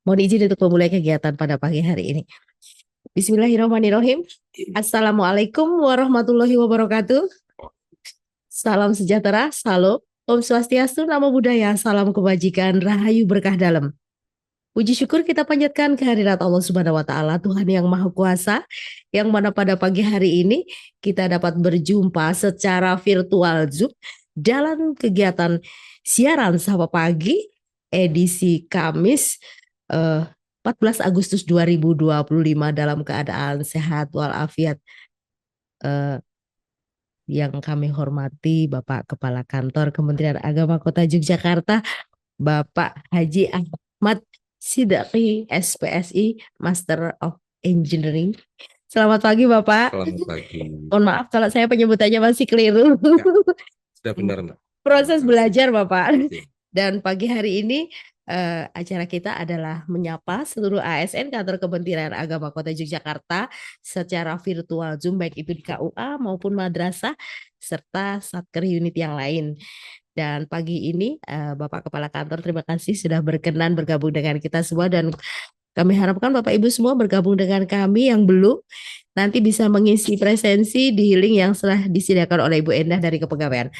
Mohon izin untuk memulai kegiatan pada pagi hari ini. Bismillahirrahmanirrahim. Assalamualaikum warahmatullahi wabarakatuh. Salam sejahtera, salam, Om Swastiastu, Namo Buddhaya, salam kebajikan, rahayu berkah dalam. Puji syukur kita panjatkan kehadirat Allah Subhanahu wa Ta'ala, Tuhan yang Maha Kuasa, yang mana pada pagi hari ini kita dapat berjumpa secara virtual Zoom dalam kegiatan siaran Sapa Pagi edisi Kamis 14 Agustus 2025 dalam keadaan sehat walafiat. Yang kami hormati Bapak Kepala Kantor Kementerian Agama Kota Yogyakarta, Bapak Haji Ahmad Sidaki, SPSI, Master of Engineering. Selamat pagi Bapak. Selamat pagi. Mohon maaf kalau saya penyebutannya masih keliru. Sudah benar, Mbak. Proses belajar Bapak. Oke. Dan pagi hari ini acara kita adalah menyapa seluruh ASN Kantor Kementerian Agama Kota Yogyakarta secara virtual Zoom, baik itu di KUA maupun madrasah serta satker unit yang lain. Dan pagi ini Bapak Kepala Kantor terima kasih sudah berkenan bergabung dengan kita semua, dan kami harapkan Bapak Ibu semua bergabung dengan kami yang belum nanti bisa mengisi presensi di link yang telah disediakan oleh Ibu Endah dari Kepegawaian.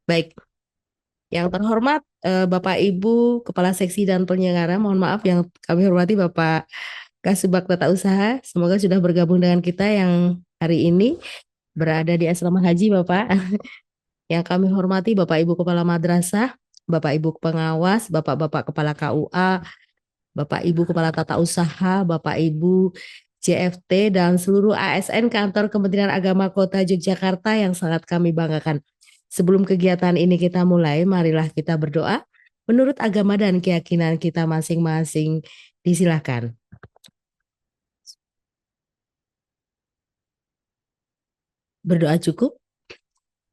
Baik. Yang terhormat Bapak Ibu Kepala Seksi dan Penyelenggara, mohon maaf yang kami hormati Bapak Kasubag Tata Usaha, semoga sudah bergabung dengan kita yang hari ini berada di asrama haji Bapak. Yang kami hormati Bapak Ibu Kepala Madrasah, Bapak Ibu Pengawas, Bapak-Bapak Kepala KUA, Bapak Ibu Kepala Tata Usaha, Bapak Ibu JFT, dan seluruh ASN Kantor Kementerian Agama Kota Yogyakarta yang sangat kami banggakan. Sebelum kegiatan ini kita mulai, marilah kita berdoa menurut agama dan keyakinan kita masing-masing. Disilahkan. Berdoa cukup?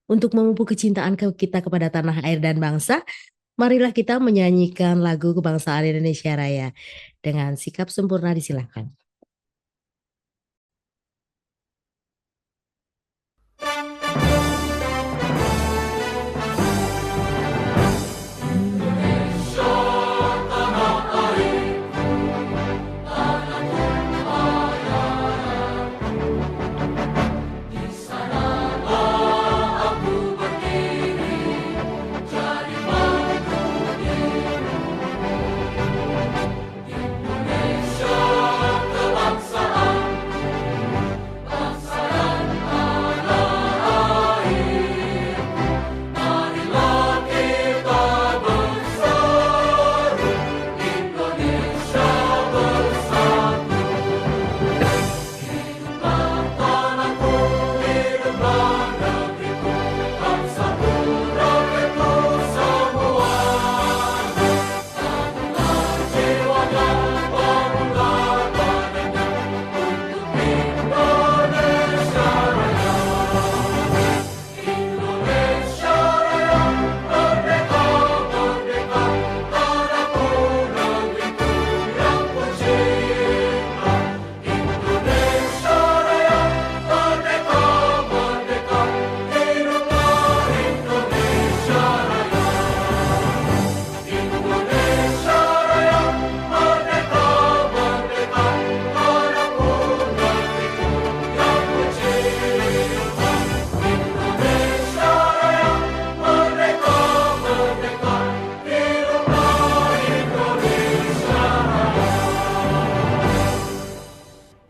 Untuk memupuk kecintaan kita kepada tanah air dan bangsa, marilah kita menyanyikan lagu kebangsaan Indonesia Raya. Dengan sikap sempurna disilahkan.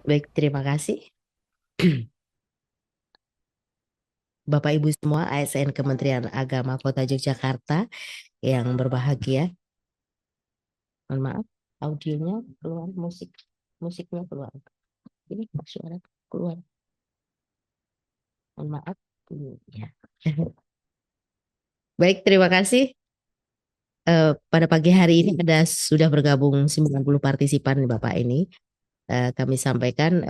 Baik, terima kasih. Bapak Ibu semua ASN Kementerian Agama Kota Yogyakarta yang berbahagia. Mohon maaf, audionya keluar, musiknya keluar. Ini suara keluar. Mohon maaf. Ya. Baik, terima kasih. Pada pagi hari ini sudah bergabung 90 partisipan Bapak ini. Kami sampaikan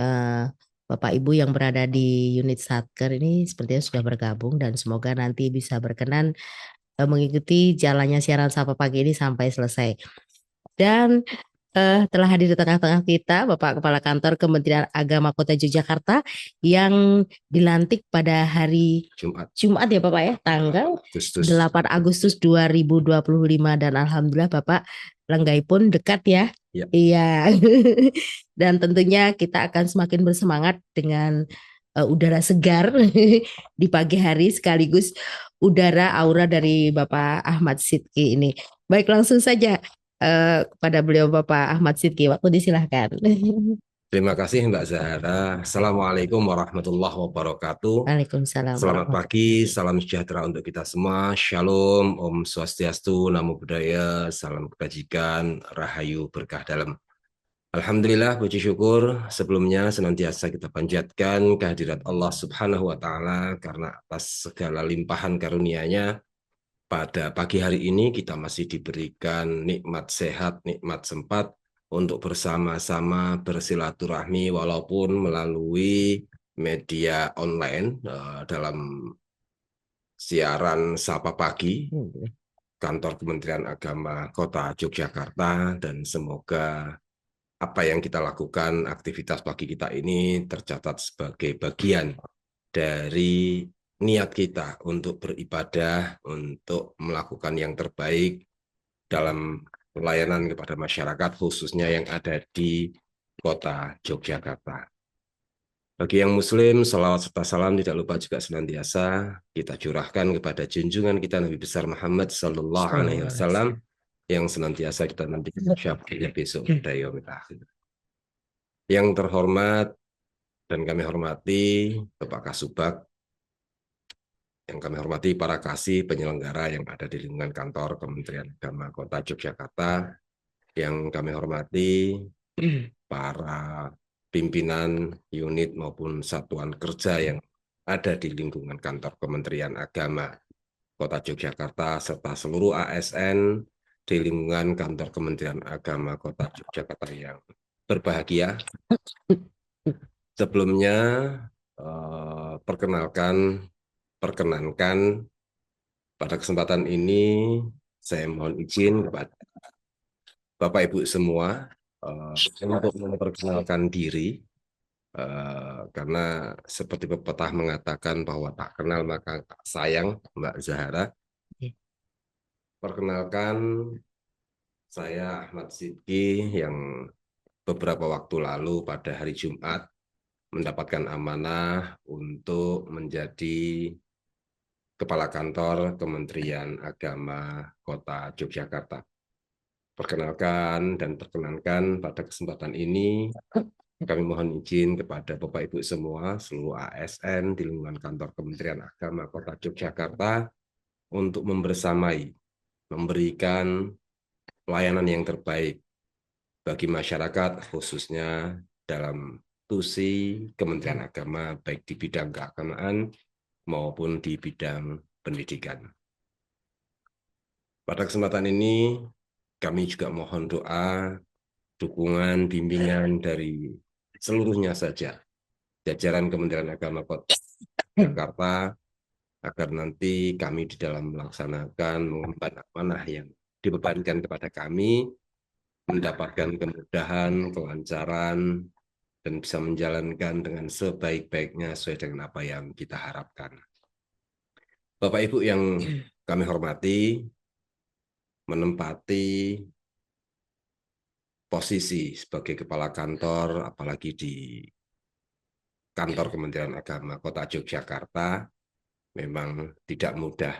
Bapak Ibu yang berada di unit Satker ini sepertinya sudah bergabung, dan semoga nanti bisa berkenan mengikuti jalannya siaran Sapa Pagi ini sampai selesai. Dan telah hadir di tengah-tengah kita Bapak Kepala Kantor Kementerian Agama Kota Yogyakarta yang dilantik pada hari Jumat ya Bapak ya, tanggal 8 Agustus 2025, dan alhamdulillah Bapak Langgai pun dekat ya. Ya, Iya. Dan tentunya kita akan semakin bersemangat dengan udara segar di pagi hari sekaligus udara aura dari Bapak Ahmad Sidki ini. Baik, langsung saja kepada beliau Bapak Ahmad Sidki. Waktu disilahkan. terima kasih Mbak Zahara. Assalamualaikum warahmatullahi wabarakatuh. Waalaikumsalam Selamat warahmatullahi pagi, wabarakatuh. salam sejahtera untuk kita semua. Shalom, Om Swastiastu, Namo Buddhaya, salam kebajikan, Rahayu berkah dalam. Alhamdulillah, puji syukur sebelumnya senantiasa kita panjatkan kehadirat Allah Subhanahu wa Ta'ala karena atas segala limpahan karunia-Nya pada pagi hari ini kita masih diberikan nikmat sehat, nikmat sempat untuk bersama-sama bersilaturahmi walaupun melalui media online dalam siaran Sapa Pagi kantor Kementerian Agama Kota Yogyakarta dan semoga apa yang kita lakukan, aktivitas pagi kita ini tercatat sebagai bagian dari niat kita untuk beribadah, untuk melakukan yang terbaik dalam pelayanan kepada masyarakat, khususnya yang ada di kota Yogyakarta. Bagi yang Muslim, salawat serta salam tidak lupa juga senantiasa kita curahkan kepada junjungan kita Nabi besar Muhammad Sallallahu Alaihi Wasallam yang senantiasa kita nantikan syafaatnya besok pada yaumil akhir. Yang terhormat dan kami hormati Bapak Kasubag, yang kami hormati para kasih penyelenggara yang ada di lingkungan kantor Kementerian Agama Kota Yogyakarta, yang kami hormati para pimpinan unit maupun satuan kerja yang ada di lingkungan kantor Kementerian Agama Kota Yogyakarta, serta seluruh ASN di lingkungan kantor Kementerian Agama Kota Yogyakarta yang berbahagia. Sebelumnya, perkenankan pada kesempatan ini saya mohon izin kepada Bapak Ibu semua untuk memperkenalkan diri karena seperti pepatah mengatakan bahwa tak kenal maka tak sayang, Mbak Zahara. Perkenalkan, saya Ahmad Sidki yang beberapa waktu lalu pada hari Jumat mendapatkan amanah untuk menjadi Kepala Kantor Kementerian Agama Kota Yogyakarta. Perkenalkan dan perkenankan pada kesempatan ini kami mohon izin kepada Bapak Ibu semua, seluruh ASN di lingkungan kantor Kementerian Agama Kota Yogyakarta untuk membersamai, memberikan pelayanan yang terbaik bagi masyarakat, khususnya dalam tusi Kementerian Agama, baik di bidang keagamaan maupun di bidang pendidikan. Pada kesempatan ini, kami juga mohon doa, dukungan, bimbingan dari seluruhnya saja, jajaran Kementerian Agama Kota Jakarta, agar nanti kami di dalam melaksanakan mengemban amanah yang dibebankan kepada kami, mendapatkan kemudahan, kelancaran, dan bisa menjalankan dengan sebaik-baiknya sesuai dengan apa yang kita harapkan. Bapak Ibu yang kami hormati, menempati posisi sebagai kepala kantor, apalagi di kantor Kementerian Agama Kota Yogyakarta, memang tidak mudah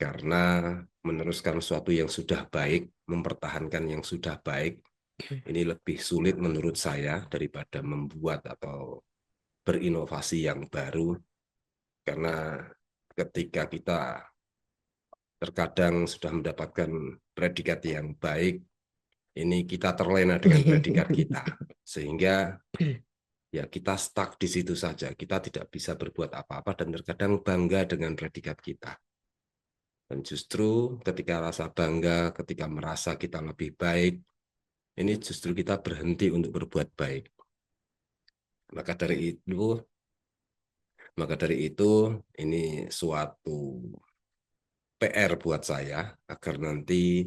karena meneruskan sesuatu yang sudah baik, mempertahankan yang sudah baik, ini lebih sulit menurut saya daripada membuat atau berinovasi yang baru, karena ketika kita terkadang sudah mendapatkan predikat yang baik, ini kita terlena dengan predikat kita, sehingga ya kita stuck di situ saja, kita tidak bisa berbuat apa-apa dan terkadang bangga dengan predikat kita. Dan justru ketika rasa bangga, ketika merasa kita lebih baik, ini justru kita berhenti untuk berbuat baik. Maka dari itu ini suatu PR buat saya agar nanti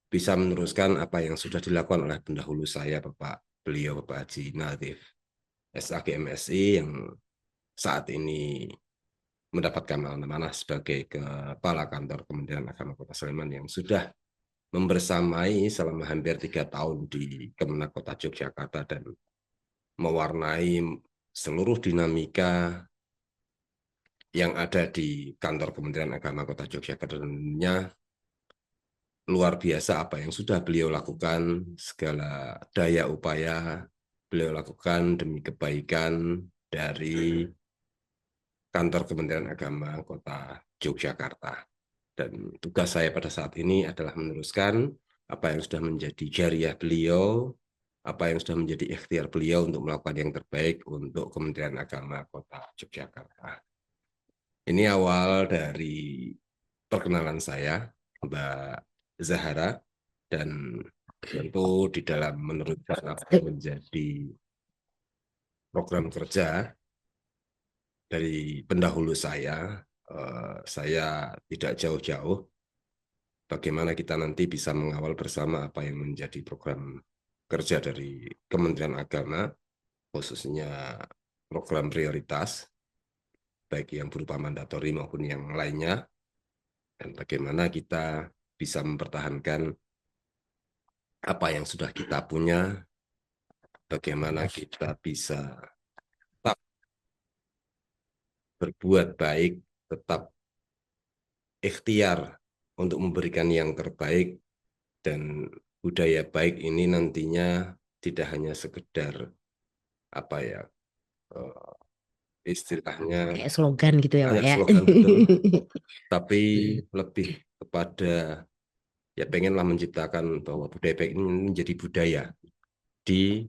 bisa meneruskan apa yang sudah dilakukan oleh pendahulu saya, Bapak Haji Nadif SAG MSI, yang saat ini mendapatkan amanah sebagai Kepala Kantor Kementerian Agama Kota Sleman, yang sudah membersamai selama hampir 3 tahun di Kemenak Kota Yogyakarta dan mewarnai seluruh dinamika yang ada di kantor Kementerian Agama Kota Yogyakarta. Tentunya luar biasa apa yang sudah beliau lakukan, segala daya upaya beliau lakukan demi kebaikan dari kantor Kementerian Agama Kota Yogyakarta. Dan tugas saya pada saat ini adalah meneruskan apa yang sudah menjadi jariah beliau, apa yang sudah menjadi ikhtiar beliau untuk melakukan yang terbaik untuk Kementerian Agama Kota Yogyakarta. Ini awal dari perkenalan saya, Mbak Zahara, dan tentu di dalam meneruskan apa yang menjadi program kerja dari pendahulu saya tidak jauh-jauh bagaimana kita nanti bisa mengawal bersama apa yang menjadi program kerja dari Kementerian Agama, khususnya program prioritas, baik yang berupa mandatori maupun yang lainnya, dan bagaimana kita bisa mempertahankan apa yang sudah kita punya, bagaimana kita bisa tetap berbuat baik, tetap ikhtiar untuk memberikan yang terbaik, dan budaya baik ini nantinya tidak hanya sekedar apa ya, istilahnya Kayak slogan gitu ya Pak hanya ya. slogan, betul, tapi lebih kepada ya pengenlah menciptakan bahwa budaya baik ini menjadi budaya di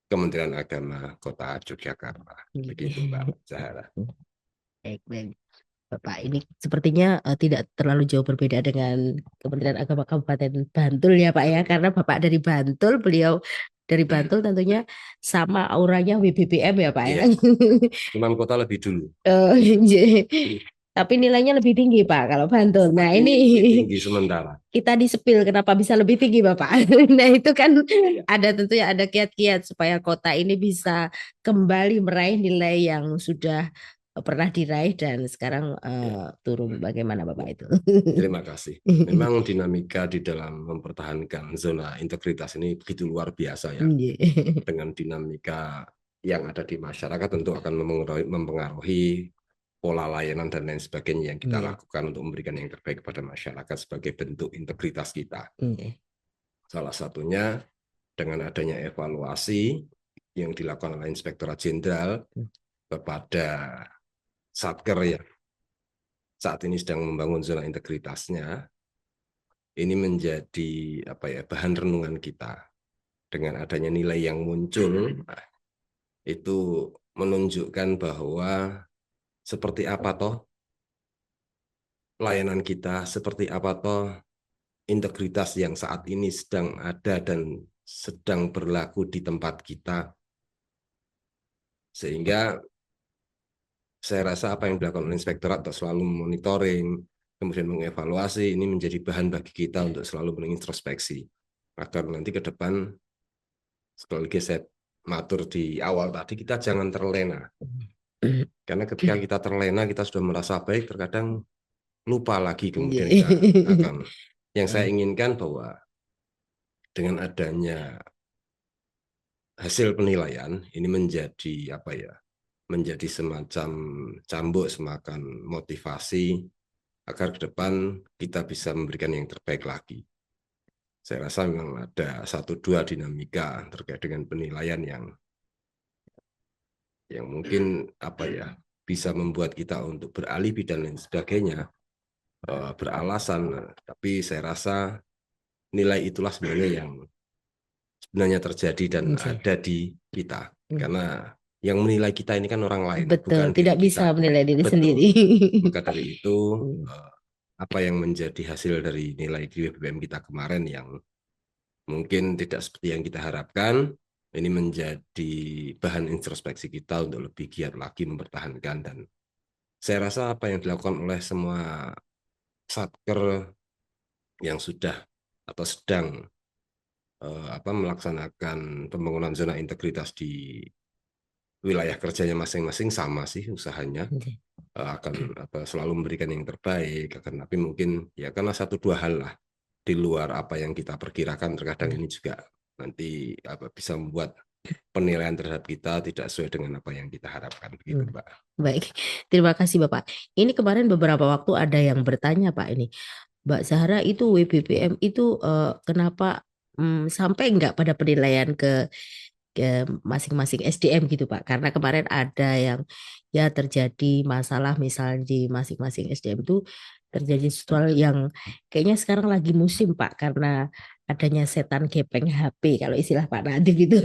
Kementerian Agama Kota Yogyakarta. Begitu Mbak Zahara. Baik, baik. Bapak ini sepertinya tidak terlalu jauh berbeda dengan Kementerian Agama Kabupaten Bantul ya Pak ya, karena Bapak dari Bantul, beliau dari Bantul tentunya sama auranya WBBM ya Pak ya. Iya, Imam Kota lebih dulu. Iya. Tapi nilainya lebih tinggi Pak kalau Bantul. Nah ini Lebih tinggi sementara. kita disepil kenapa bisa lebih tinggi Bapak. Nah itu kan ada tentunya ada kiat-kiat supaya kota ini bisa kembali meraih nilai yang sudah pernah diraih dan sekarang Ya. turun. Bagaimana Bapak itu? Terima kasih. Memang dinamika di dalam mempertahankan zona integritas ini begitu luar biasa ya. Iya. Dengan dinamika yang ada di masyarakat tentu akan mempengaruhi pola layanan dan lain sebagainya yang kita Iya. lakukan untuk memberikan yang terbaik kepada masyarakat sebagai bentuk integritas kita. Iya. Salah satunya dengan adanya evaluasi yang dilakukan oleh Inspektorat Jenderal kepada Satker yang saat ini sedang membangun zona integritasnya, ini menjadi apa ya, bahan renungan kita. Dengan adanya nilai yang muncul, itu menunjukkan bahwa seperti apa toh layanan kita, seperti apa toh integritas yang saat ini sedang ada dan sedang berlaku di tempat kita. Sehingga saya rasa apa yang dilakukan oleh inspektorat untuk selalu monitoring, kemudian mengevaluasi, ini menjadi bahan bagi kita untuk selalu mengintrospeksi. Agar nanti ke depan, sekali lagi saya matur di awal tadi, kita jangan terlena. Karena ketika kita terlena, kita sudah merasa baik, terkadang lupa lagi kemudian kita akan. Yang saya inginkan bahwa dengan adanya hasil penilaian, ini menjadi apa ya, menjadi semacam cambuk, semacam motivasi agar ke depan kita bisa memberikan yang terbaik lagi. Saya rasa memang ada 1-2 dinamika terkait dengan penilaian yang mungkin apa ya, bisa membuat kita untuk beralih dan lain sebagainya, beralasan. Tapi saya rasa nilai itulah sebenarnya yang sebenarnya terjadi dan ada di kita. Karena yang menilai kita ini kan orang lain, Betul, bukan tidak diri bisa kita. menilai diri Betul. sendiri. Maka dari itu, apa yang menjadi hasil dari nilai di BBM kita kemarin yang mungkin tidak seperti yang kita harapkan, ini menjadi bahan introspeksi kita untuk lebih giat lagi mempertahankan. Dan saya rasa apa yang dilakukan oleh semua satker yang sudah atau sedang melaksanakan pembangunan zona integritas di wilayah kerjanya masing-masing sama sih usahanya, akan selalu memberikan yang terbaik, akan, tapi mungkin ya karena 1-2 hal lah di luar apa yang kita perkirakan, terkadang ini juga nanti bisa membuat penilaian terhadap kita tidak sesuai dengan apa yang kita harapkan, begitu Mbak. Baik, terima kasih Bapak. Ini kemarin beberapa waktu ada yang bertanya Pak ini, Mbak Zahra itu WBBM itu kenapa sampai nggak pada penilaian ke masing-masing SDM gitu Pak? Karena kemarin ada yang ya terjadi masalah misalnya di masing-masing SDM itu terjadi sesuatu yang kayaknya sekarang lagi musim Pak karena adanya setan gepeng HP kalau istilah Pak Nadiem itu.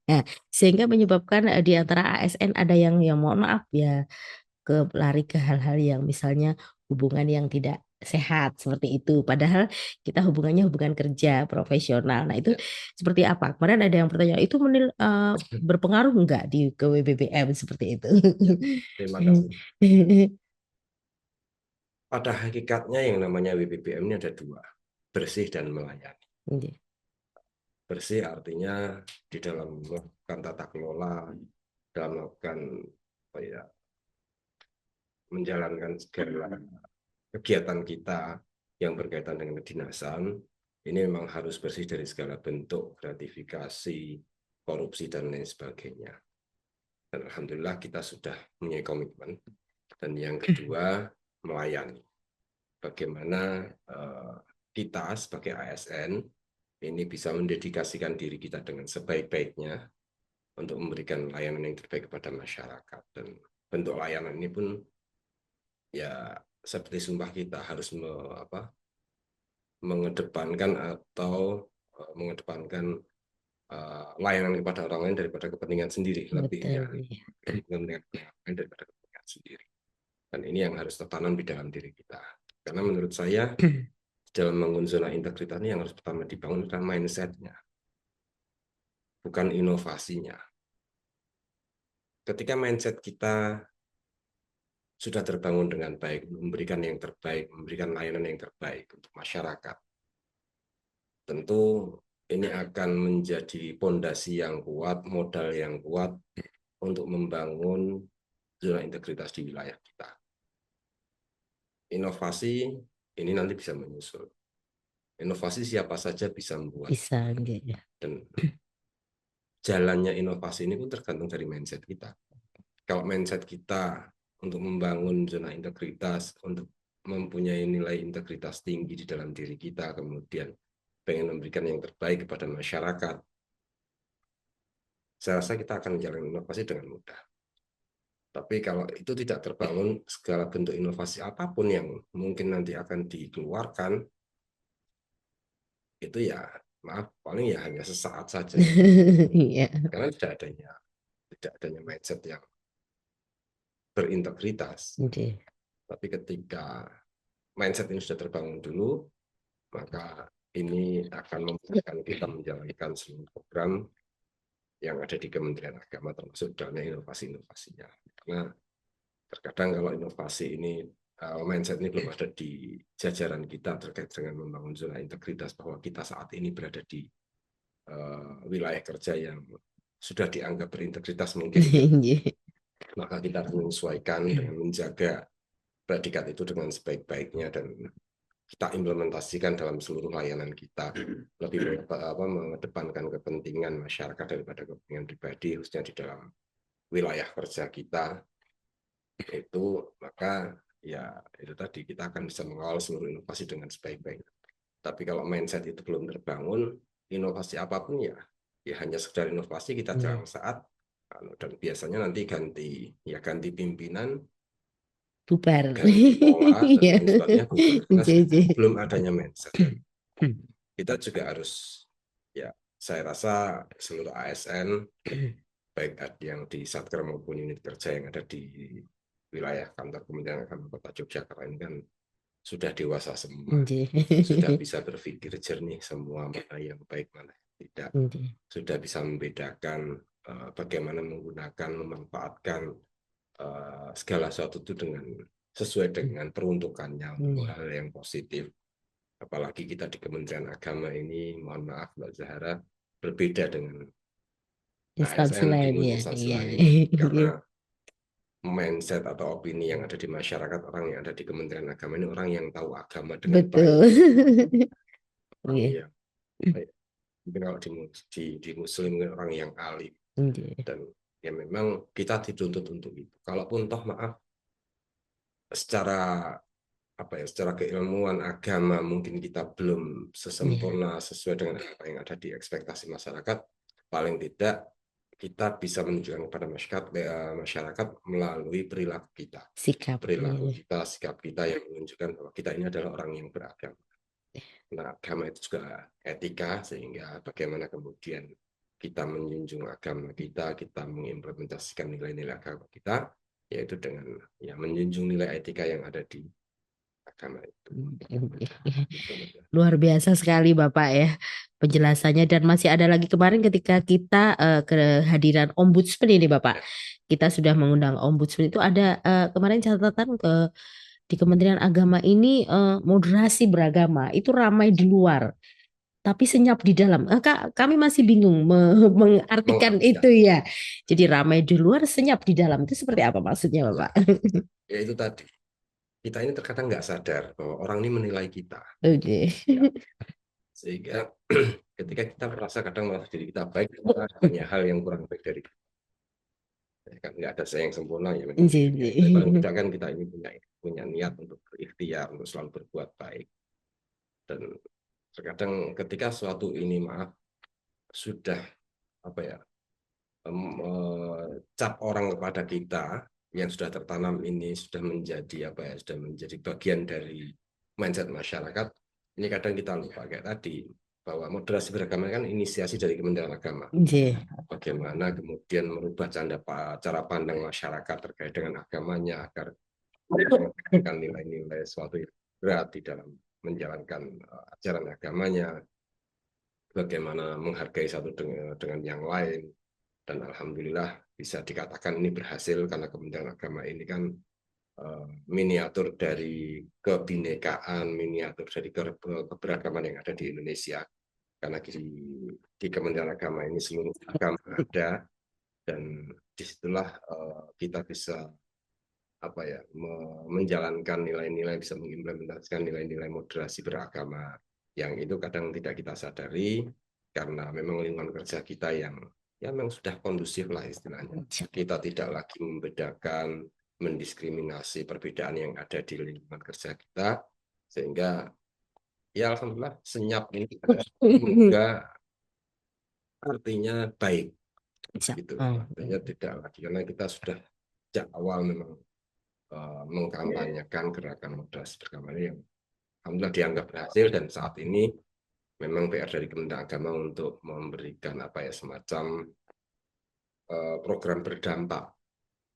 Nah, sehingga menyebabkan di antara ASN ada yang mohon maaf ya lari ke hal-hal yang misalnya hubungan yang tidak sehat seperti itu. Padahal kita hubungannya hubungan kerja profesional. Nah itu Ya, seperti apa? Kemarin ada yang bertanya itu berpengaruh enggak di ke WBBM seperti itu? terima kasih. Pada hakikatnya yang namanya WBBM ini ada dua, bersih dan melayani. Iya, Bersih artinya di dalam melakukan tata kelola, dalam melakukan apa ya, menjalankan segala kegiatan kita yang berkaitan dengan kedinasan, ini memang harus bersih dari segala bentuk gratifikasi, korupsi, dan lain sebagainya. Dan Alhamdulillah kita sudah punya komitmen. Dan yang kedua, melayani. Bagaimana kita sebagai ASN ini bisa mendedikasikan diri kita dengan sebaik-baiknya untuk memberikan layanan yang terbaik kepada masyarakat. Dan bentuk layanan ini pun ya seperti sumpah kita harus mengedepankan atau mengedepankan layanan kepada orang lain daripada kepentingan sendiri, betul. lebihnya kepentingan lain daripada kepentingan sendiri. Dan ini yang harus tertanam di dalam diri kita. Karena menurut saya dalam membangun zona integritas ini yang harus pertama dibangun adalah mindset-nya, bukan inovasinya. Ketika mindset kita sudah terbangun dengan baik, memberikan yang terbaik, memberikan layanan yang terbaik untuk masyarakat, tentu ini akan menjadi pondasi yang kuat, modal yang kuat untuk membangun zona integritas di wilayah kita. Inovasi ini nanti bisa menyusul. Inovasi siapa saja bisa membuat. Bisa gitu. Dan jalannya inovasi ini pun tergantung dari mindset kita. Kalau mindset kita untuk membangun zona integritas, untuk mempunyai nilai integritas tinggi di dalam diri kita, kemudian pengen memberikan yang terbaik kepada masyarakat, saya rasa kita akan menjalankan inovasi dengan mudah. Tapi kalau itu tidak terbangun, segala bentuk inovasi apapun yang mungkin nanti akan dikeluarkan, itu ya maaf, paling ya hanya sesaat saja. Iya. Karena tidak adanya mindset yang berintegritas. Oke. Tapi ketika mindset ini sudah terbangun dulu, maka ini akan memudahkan kita menjalankan seluruh program yang ada di Kementerian Agama, termasuk dalamnya inovasi-inovasinya. Karena terkadang kalau inovasi ini, mindset ini belum ada di jajaran kita terkait dengan membangun zona integritas, bahwa kita saat ini berada di wilayah kerja yang sudah dianggap berintegritas mungkin, Iya. maka kita harus menyesuaikan dengan menjaga predikat itu dengan sebaik-baiknya dan kita implementasikan dalam seluruh layanan kita, lebih mengedepankan kepentingan masyarakat daripada kepentingan pribadi, khususnya di dalam wilayah kerja kita. Itu maka ya itu tadi, kita akan bisa mengawal seluruh inovasi dengan sebaik-baiknya. Tapi kalau mindset itu belum terbangun, inovasi apapun ya hanya sekedar inovasi, kita jalan saat, dan biasanya nanti ganti pimpinan, Bubar. ganti pola dan Iya. lain sebagainya, bukan, karena JJ. belum adanya mindset. Kita juga harus, ya saya rasa seluruh ASN, baik yang di Satker maupun unit kerja yang ada di wilayah kantor Kementerian Agama Kota Yogyakarta ini kan sudah dewasa semua, sudah bisa berpikir jernih semua, mana yang baik, mana yang tidak, sudah bisa membedakan bagaimana menggunakan, memanfaatkan segala sesuatu itu sesuai dengan peruntukannya untuk hal yang positif. Apalagi kita di Kementerian Agama ini, mohon maaf Mbak Zahara, berbeda dengan Instansi ASN di lain ya. instansi Iya. lain, karena mindset atau opini yang ada di masyarakat, orang yang ada di Kementerian Agama ini orang yang tahu agama dengan baik. Betul. orang Iya. yang baik. Mungkin kalau di Muslim orang yang alim, Iya. dan ya memang kita dituntut untuk itu. Kalaupun toh maaf secara apa ya, secara keilmuan agama mungkin kita belum Iya. sesempurna sesuai dengan apa yang ada di ekspektasi masyarakat, paling tidak kita bisa menunjukkan kepada masyarakat melalui perilaku kita, Sikap. perilaku Iya. kita, sikap kita yang menunjukkan bahwa kita ini adalah orang yang beragama. Nah, agama itu juga etika, sehingga bagaimana kemudian kita menjunjung agama kita mengimplementasikan nilai-nilai agama kita, yaitu dengan ya menjunjung nilai etika yang ada di agama itu. Luar biasa sekali Bapak ya penjelasannya, dan masih ada lagi kemarin ketika kita kehadiran Ombudsman ini Bapak. Kita sudah mengundang Ombudsman, itu ada kemarin catatan di Kementerian Agama ini, moderasi beragama itu ramai di luar tapi senyap di dalam. Kami masih bingung mengartikan itu ya. Jadi ramai di luar, senyap di dalam, itu seperti apa maksudnya Bapak? Ya itu tadi, kita ini terkadang nggak sadar bahwa orang ini menilai kita. Oke. Ya. Sehingga ketika kita merasa kadang merasa diri kita baik, kita banyak hal yang kurang baik dari kita. Ya, kan nggak ada saya yang sempurna ya memang. Tapi paling tidak kan kita ini punya niat untuk berikhtiar, untuk selalu berbuat baik. Dan terkadang ketika suatu ini maaf sudah apa ya, cap orang kepada kita yang sudah tertanam ini sudah menjadi apa ya, sudah menjadi bagian dari mindset masyarakat. Ini kadang kita lupa kayak tadi, bahwa moderasi beragama kan inisiasi dari Kementerian Agama. Bagaimana kemudian merubah cara pandang masyarakat terkait dengan agamanya agar menjalankan nilai-nilai suatu yang berat di dalam menjalankan ajaran agamanya, bagaimana menghargai satu dengan yang lain. Dan alhamdulillah bisa dikatakan ini berhasil karena Kementerian Agama ini kan miniatur dari kebinekaan, miniatur dari keberagaman yang ada di Indonesia. Karena di Kementerian Agama ini seluruh agama ada, dan disitulah kita bisa apa ya, menjalankan nilai-nilai, bisa mengimplementasikan nilai-nilai moderasi beragama yang itu kadang tidak kita sadari karena memang lingkungan kerja kita yang ya memang sudah kondusif lah istilahnya. Kita tidak lagi membedakan, mendiskriminasi perbedaan yang ada di lingkungan kerja kita, sehingga ya alhamdulillah senyap ini juga artinya baik gitu. Artinya tidak lagi, karena kita sudah sejak awal memang mengkampanyekan gerakan moderasi beragama yang alhamdulillah dianggap berhasil, dan saat ini memang PR dari Kementerian Agama untuk memberikan apa ya, semacam program berdampak,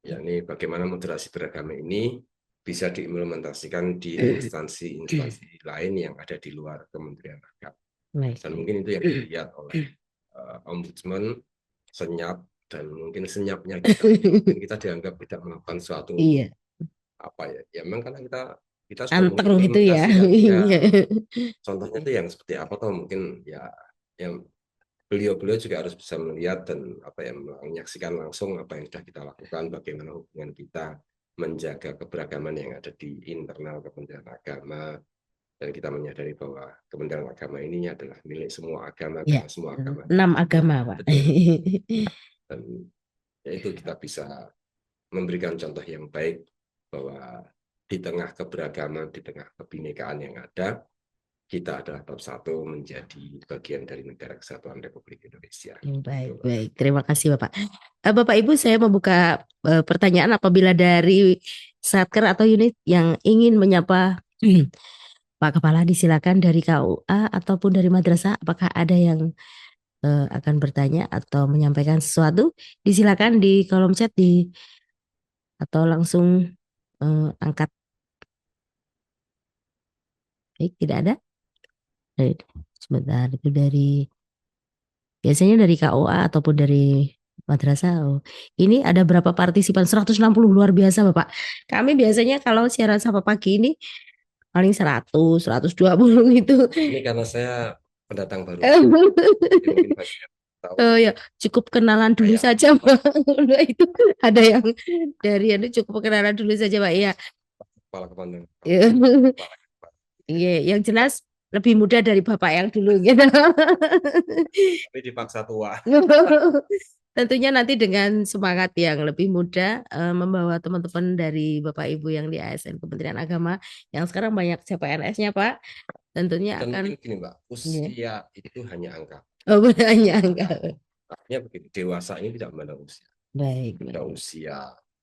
yakni bagaimana moderasi beragama ini bisa diimplementasikan di instansi-instansi lain yang ada di luar Kementerian Agama. Dan mungkin itu yang dilihat oleh Ombudsman, senyap, dan mungkin senyapnya mungkin kita dianggap tidak melakukan suatu apa ya, memang karena kita sudah mengimplementasikan ya, contohnya itu yang seperti apa toh, mungkin ya yang beliau juga harus bisa melihat dan apa ya, menyaksikan langsung apa yang sudah kita lakukan, bagaimana hubungan kita menjaga keberagaman yang ada di internal Kementerian Agama, dan kita menyadari bahwa Kementerian Agama ini adalah milik semua agama, ya, karena semua agama 6 agama Pak. Dan ya itu kita bisa memberikan contoh yang baik bahwa di tengah keberagaman, di tengah kebinekaan yang ada, kita adalah tetap satu, menjadi bagian dari Negara Kesatuan Republik Indonesia. Baik. Terima kasih Bapak. Bapak Ibu, saya membuka pertanyaan apabila dari Satker atau unit yang ingin menyapa Pak Kepala, disilakan dari KUA ataupun dari madrasah. Apakah ada yang akan bertanya atau menyampaikan sesuatu? Disilakan di kolom chat atau langsung angkat. Baik, tidak ada. Sebentar, itu biasanya dari KUA ataupun dari madrasah. Ini ada berapa partisipan? 160, luar biasa Bapak. Kami biasanya kalau siaran Sapa Pagi ini paling 100, 120 gitu. Ini karena saya pendatang baru. Ya, cukup kenalan dulu saja Pak. Itu ada yang dari cukup kenalan dulu saja Pak. Iya. Kepala Komandan. Iya, yang jelas lebih muda dari bapak yang dulu gitu. Tapi dipaksa tua. Tentunya nanti dengan semangat yang lebih muda membawa teman-teman dari Bapak Ibu yang di ASN Kementerian Agama yang sekarang banyak CPNS-nya Pak, tentunya Dan akan mungkin gini Mbak, ya. usia itu hanya angka. Oh, banyak enggak. Artinya begitu, dewasa ini tidak memandang usia. Baik, Ada baik. usia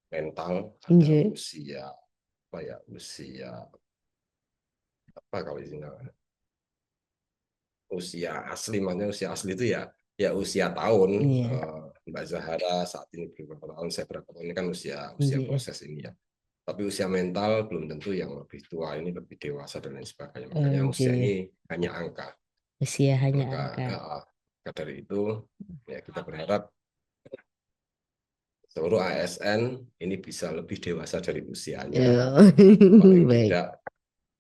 mental, ada Nggih. usia apa ya, usia apa kalau istilahnya, usia asli, maksudnya usia asli itu ya ya usia tahun. Iya, Mbak Zahara saat ini berapa tahun, saya berapa tahun, ini kan usia usia nggih. proses ini ya. Tapi usia mental belum tentu yang lebih tua ini lebih dewasa dan lain sebagainya. Makanya usia Nggih. ini hanya angka. Usia hanya Maka angka. dari itu ya kita berharap seluruh ASN ini bisa lebih dewasa dari usianya, Oh, paling baik. tidak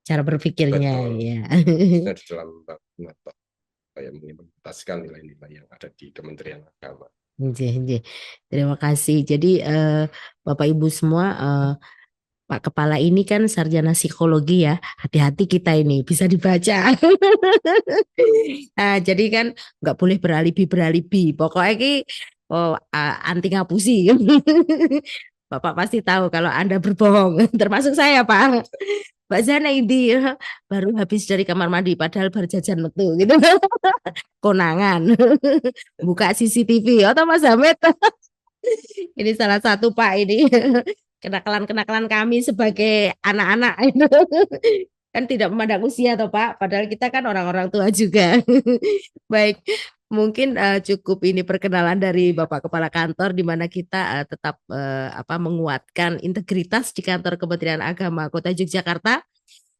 Cara berpikirnya betul, ya. khususnya di dalam mengimplementasikan nilai-nilai yang ada di Kementerian Agama. Nggih, nggih. Terima kasih. Jadi Bapak Ibu semua Pak Kepala ini kan sarjana psikologi ya. Hati-hati kita ini bisa dibaca. Jadi kan nggak boleh beralibi-beralibi. Pokoknya ki anti ngapusi. Bapak pasti tahu kalau Anda berbohong, termasuk saya, Pak. Mbak Zana ini baru habis dari kamar mandi, padahal baru jajan metu gitu. Konangan. Buka CCTV, atau Mas Hamid. Ini salah satu Pak ini kenakalan-kenakalan kami sebagai anak-anak itu kan tidak memandang usia toh Pak, padahal kita kan orang-orang tua juga. Baik, mungkin cukup ini perkenalan dari Bapak Kepala Kantor di mana kita tetap apa menguatkan integritas di Kantor Kementerian Agama Kota Yogyakarta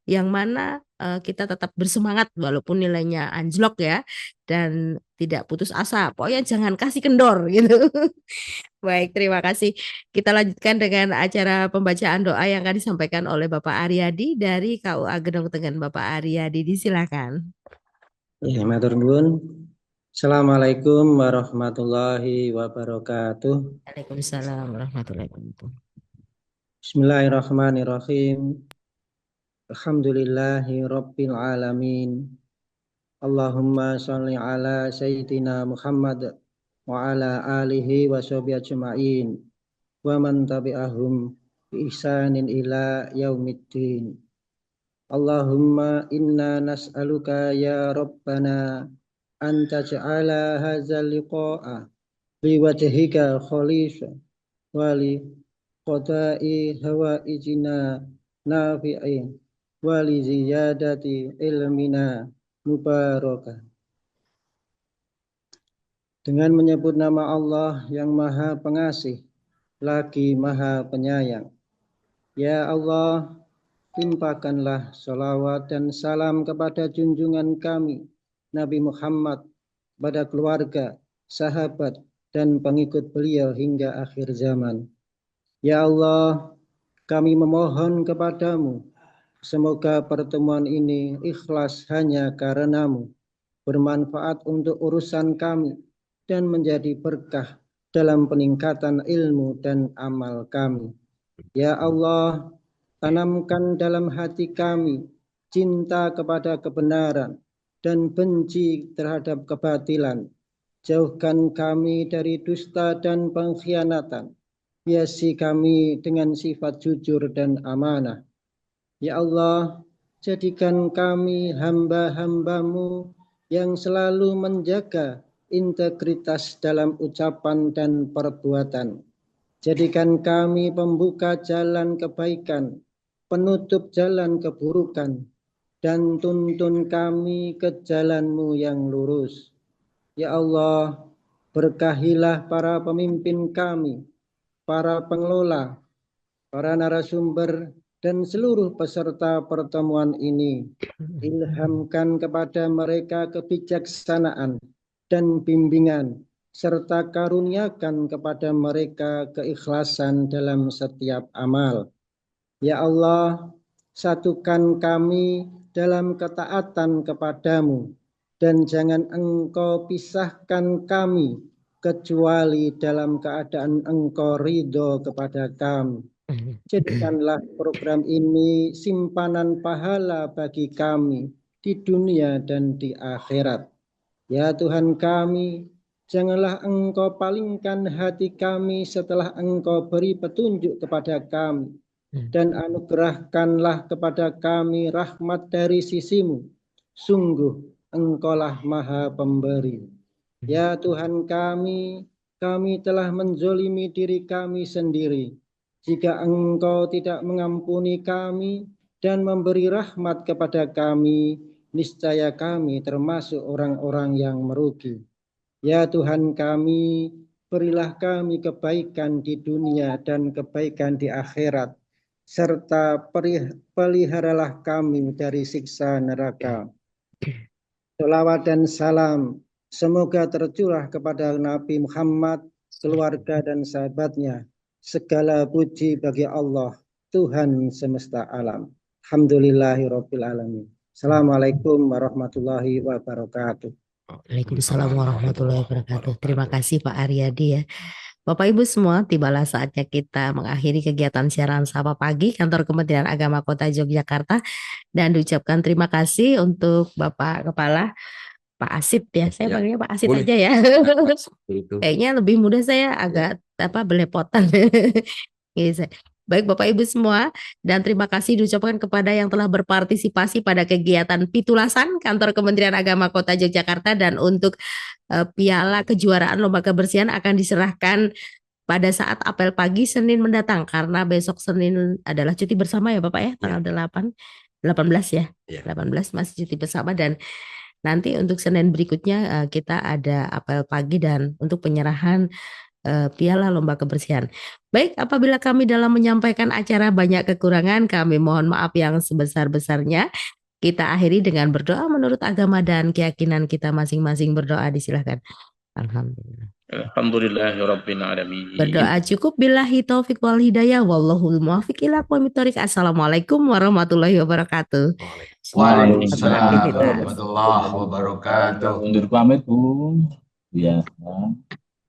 yang mana kita tetap bersemangat walaupun nilainya anjlok ya dan tidak putus asa. Pokoknya jangan kasih kendor gitu. Baik, terima kasih. Kita lanjutkan dengan acara pembacaan doa yang akan disampaikan oleh Bapak Aryadi dari KUA Gedong Tengen. Bapak Aryadi, disilakan. Ya, matur nuwun. Assalamualaikum warahmatullahi wabarakatuh. Waalaikumsalam warahmatullahi wabarakatuh. Bismillahirrahmanirrahim. Alhamdulillahi rabbil alamin. Allahumma sholli ala sayyidina Muhammad wa ala alihi wa sahbihi ajma'in wa man tabi'ahum bi ihsanin ila yaumiddin. Allahumma inna nas'aluka ya Rabbana an taj'ala hadzal liqa'a liwajhika khalisa wali qada'i hawaijina nafi'in wali ziyadati ilmina mubarakah. Dengan menyebut nama Allah yang Maha Pengasih lagi Maha Penyayang. Ya Allah, limpahkanlah salawat dan salam kepada junjungan kami Nabi Muhammad, pada keluarga, sahabat, dan pengikut beliau hingga akhir zaman. Ya Allah, kami memohon kepadamu, semoga pertemuan ini ikhlas hanya karenamu, bermanfaat untuk urusan kami, dan menjadi berkah dalam peningkatan ilmu dan amal kami. Ya Allah, tanamkan dalam hati kami cinta kepada kebenaran dan benci terhadap kebatilan. Jauhkan kami dari dusta dan pengkhianatan. Hiasi kami dengan sifat jujur dan amanah. Ya Allah, jadikan kami hamba-hambamu yang selalu menjaga integritas dalam ucapan dan perbuatan. Jadikan kami pembuka jalan kebaikan, penutup jalan keburukan, dan tuntun kami ke jalan-Mu yang lurus. Ya Allah, berkahilah para pemimpin kami, para pengelola, para narasumber, dan seluruh peserta pertemuan ini. Ilhamkan kepada mereka kebijaksanaan dan bimbingan, serta karuniakan kepada mereka keikhlasan dalam setiap amal. Ya Allah, satukan kami dalam ketaatan kepadamu, dan jangan Engkau pisahkan kami, kecuali dalam keadaan Engkau ridho kepada kami. Jadikanlah program ini simpanan pahala bagi kami di dunia dan di akhirat. Ya Tuhan kami, janganlah Engkau palingkan hati kami setelah Engkau beri petunjuk kepada kami, dan anugerahkanlah kepada kami rahmat dari sisi-Mu. Sungguh Engkaulah Maha Pemberi. Ya Tuhan kami telah menzolimi diri kami sendiri. Jika Engkau tidak mengampuni kami dan memberi rahmat kepada kami, niscaya kami termasuk orang-orang yang merugi. Ya Tuhan kami, berilah kami kebaikan di dunia dan kebaikan di akhirat, serta peliharalah kami dari siksa neraka. Selawat dan salam semoga tercurah kepada Nabi Muhammad, keluarga dan sahabatnya. Segala puji bagi Allah, Tuhan semesta alam. Alhamdulillahirabbil alamin. Assalamualaikum warahmatullahi wabarakatuh. Waalaikumsalam warahmatullahi wabarakatuh. Terima kasih Pak Aryadi ya. Bapak Ibu semua, tibalah saatnya kita mengakhiri kegiatan siaran Sapa Pagi Kantor Kementerian Agama Kota Yogyakarta, dan diucapkan terima kasih untuk Bapak Kepala Pak Asid ya. Saya Ya, panggilnya Pak Asid boleh. aja ya. Itu. Kayaknya lebih mudah, saya agak belepotan. Gitu. Baik Bapak Ibu semua, dan terima kasih diucapkan kepada yang telah berpartisipasi pada kegiatan Pitulasan Kantor Kementerian Agama Kota Yogyakarta, dan untuk piala kejuaraan lomba kebersihan akan diserahkan pada saat apel pagi Senin mendatang, karena besok Senin adalah cuti bersama ya Bapak ya, tanggal 18 ya. Ya. 18 masih cuti bersama, dan nanti untuk Senin berikutnya kita ada apel pagi dan untuk penyerahan piala lomba kebersihan. Baik, apabila kami dalam menyampaikan acara banyak kekurangan, kami mohon maaf yang sebesar-besarnya. Kita akhiri dengan berdoa menurut agama dan keyakinan kita masing-masing. Berdoa, disilahkan. Alhamdulillah. Alhamdulillahirabbil alamin. Berdoa cukup, billahi taufik wal hidayah, wallahul muwaffiq ila aqwamit thoriq. Assalamualaikum warahmatullahi wabarakatuh. Waalaikumsalam warahmatullahi wabarakatuh. Undur pamit Bu. Ya.